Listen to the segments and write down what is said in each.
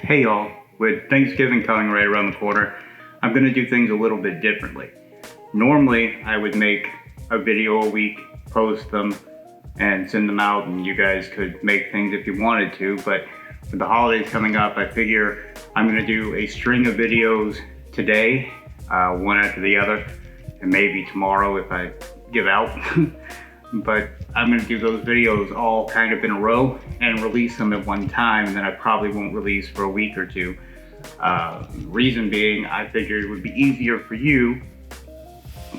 Hey y'all, with Thanksgiving coming right around the corner, I'm going to do things a little bit differently. Normally, I would make a video a week, post them, and send them out, and you guys could make things if you wanted to, but with the holidays coming up, I figure I'm going to do a string of videos today, one after the other, and maybe tomorrow if I give out. But I'm going to do those videos all kind of in a row and release them at one time, and then I probably won't release for a week or two. Reason being, I figured it would be easier for you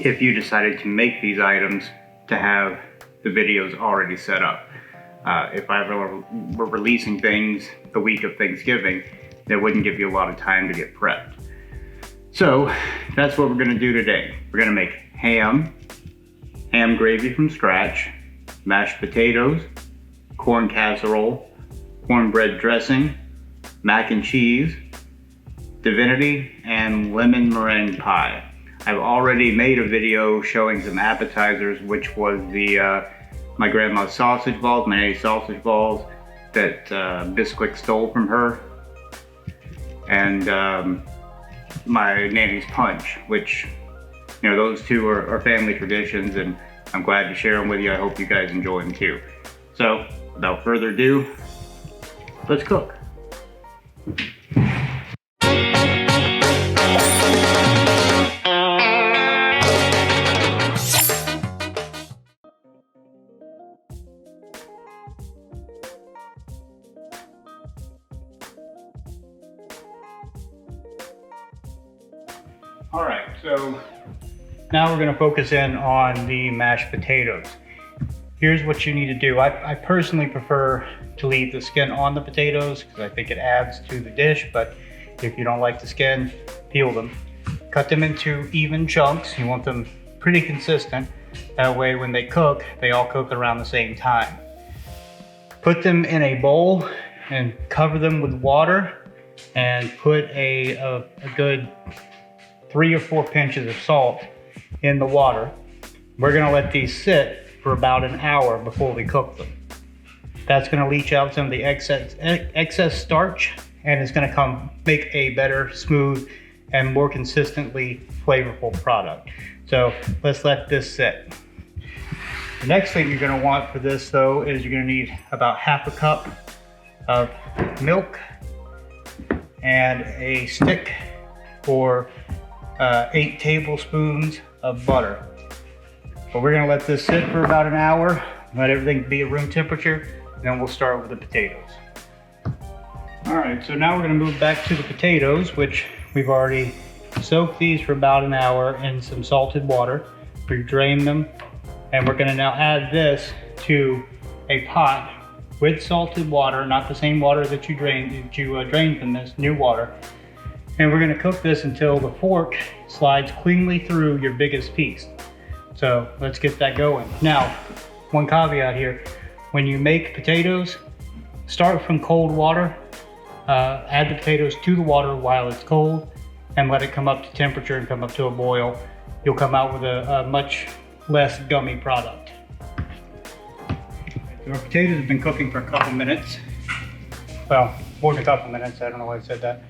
if you decided to make these items to have the videos already set up. If I were releasing things the week of Thanksgiving, that wouldn't give you a lot of time to get prepped. So that's what we're going to do today. We're going to make ham gravy from scratch, mashed potatoes, corn casserole, cornbread dressing, mac and cheese, divinity, and lemon meringue pie. I've already made a video showing some appetizers, which was my grandma's sausage balls, my nanny's sausage balls that Bisquick stole from her, and my nanny's punch, which, you know, those two are family traditions, and I'm glad to share them with you. I hope you guys enjoy them too. So, without further ado, let's cook. All right, so now we're going to focus in on the mashed potatoes. Here's what you need to do. I personally prefer to leave the skin on the potatoes because I think it adds to the dish, but if you don't like the skin, peel them. Cut them into even chunks. You want them pretty consistent. That way when they cook, they all cook around the same time. Put them in a bowl and cover them with water and put a good 3 or 4 pinches of salt in the water. We're gonna let these sit for about an hour before we cook them. That's gonna leach out some of the excess starch, and it's gonna make a better, smooth, and more consistently flavorful product. So let's let this sit. The next thing you're gonna want for this though is you're gonna need about half a cup of milk and a stick or 8 tablespoons of butter. But we're gonna let this sit for about an hour, let everything be at room temperature, and then we'll start with the potatoes. All right, so now we're gonna move back to the potatoes, which we've already soaked these for about an hour in some salted water. We've drained them, and we're gonna now add this to a pot with salted water, not the same water that you drained from this, new water. And we're gonna cook this until the fork slides cleanly through your biggest piece. So let's get that going. Now, one caveat here, when you make potatoes, start from cold water, add the potatoes to the water while it's cold, and let it come up to temperature and come up to a boil. You'll come out with a much less gummy product. So our potatoes have been cooking for a couple minutes. Well, more than a couple minutes, I don't know why I said that.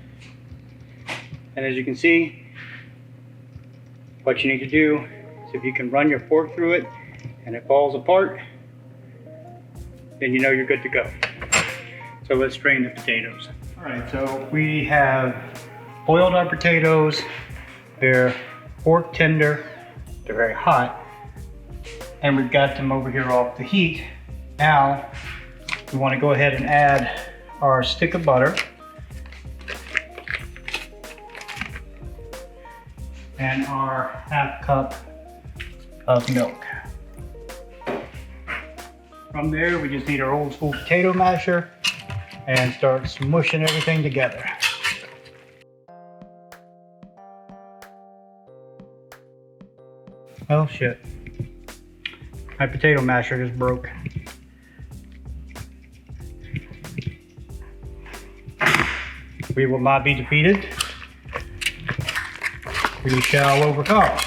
And as you can see, what you need to do is if you can run your fork through it and it falls apart, then you know you're good to go. So let's strain the potatoes. All right, so we have boiled our potatoes. They're fork tender, they're very hot, and we've got them over here off the heat. Now, we want to go ahead and add our stick of butter and our half cup of milk. From there, we just need our old school potato masher and start smushing everything together. Oh shit. My potato masher just broke. We will not be defeated. We shall overcome.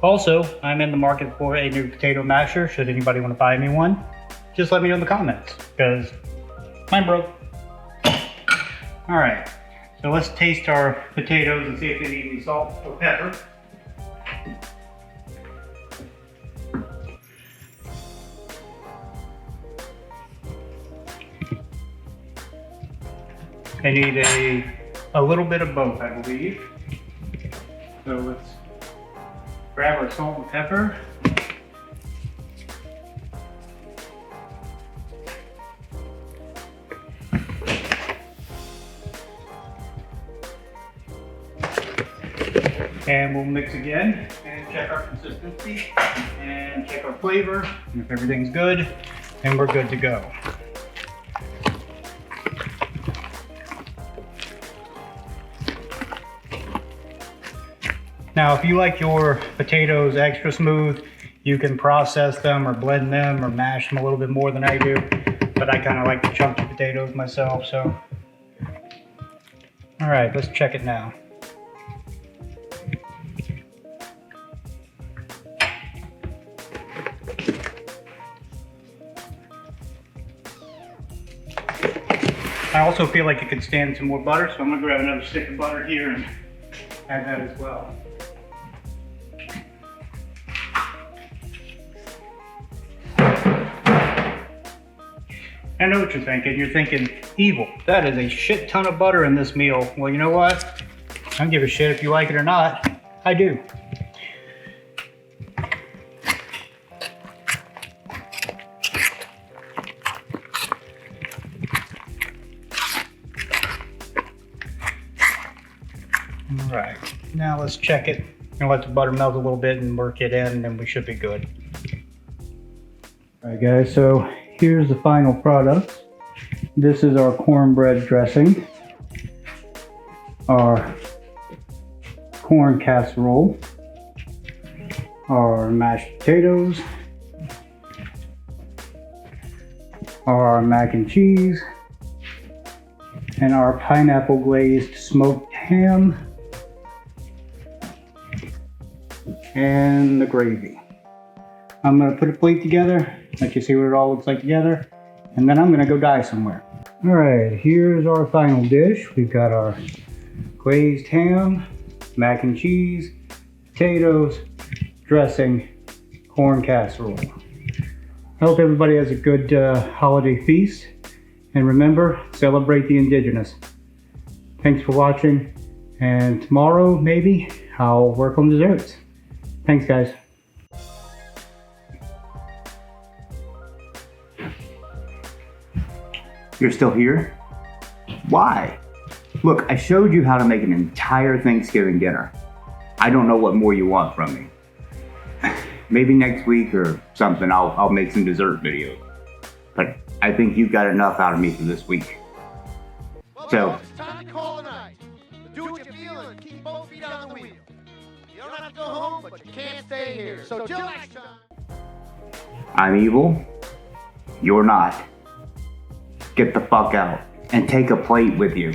Also, I'm in the market for a new potato masher. Should anybody want to buy me one, just let me know in the comments, because mine broke. All right, so let's taste our potatoes and see if they need any salt or pepper. I need a little bit of both, I believe. So let's grab our salt and pepper. And we'll mix again and check our consistency and check our flavor. And if everything's good, then we're good to go. Now, if you like your potatoes extra smooth, you can process them or blend them or mash them a little bit more than I do. But I kind of like the chunky potatoes myself, so. All right, let's check it now. I also feel like it could stand some more butter, so I'm gonna grab another stick of butter here and add that as well. I know what you're thinking. You're thinking, evil, that is a shit ton of butter in this meal. Well, you know what? I don't give a shit if you like it or not. I do. All right, now let's check it and let the butter melt a little bit and work it in, and we should be good. All right, guys, so here's the final product. This is our cornbread dressing, our corn casserole, our mashed potatoes, our mac and cheese, and our pineapple glazed smoked ham, and the gravy. I'm gonna put a plate together, let you see what it all looks like together, and then I'm gonna go die somewhere. All right, here's our final dish. We've got our glazed ham, mac and cheese, potatoes, dressing, corn casserole. I hope everybody has a good holiday feast, and remember, celebrate the indigenous. Thanks for watching, and tomorrow, maybe, I'll work on desserts. Thanks, guys. You're still here? Why? Look, I showed you how to make an entire Thanksgiving dinner. I don't know what more you want from me. Maybe next week or something, I'll make some dessert videos. But I think you've got enough out of me for this week. So, it's time to call it a night. Do what you feel and keep both feet on the wheel. You don't have to go home, but you can't stay here. So till next time. I'm evil. You're not. Get the fuck out and take a plate with you.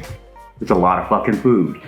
It's a lot of fucking food.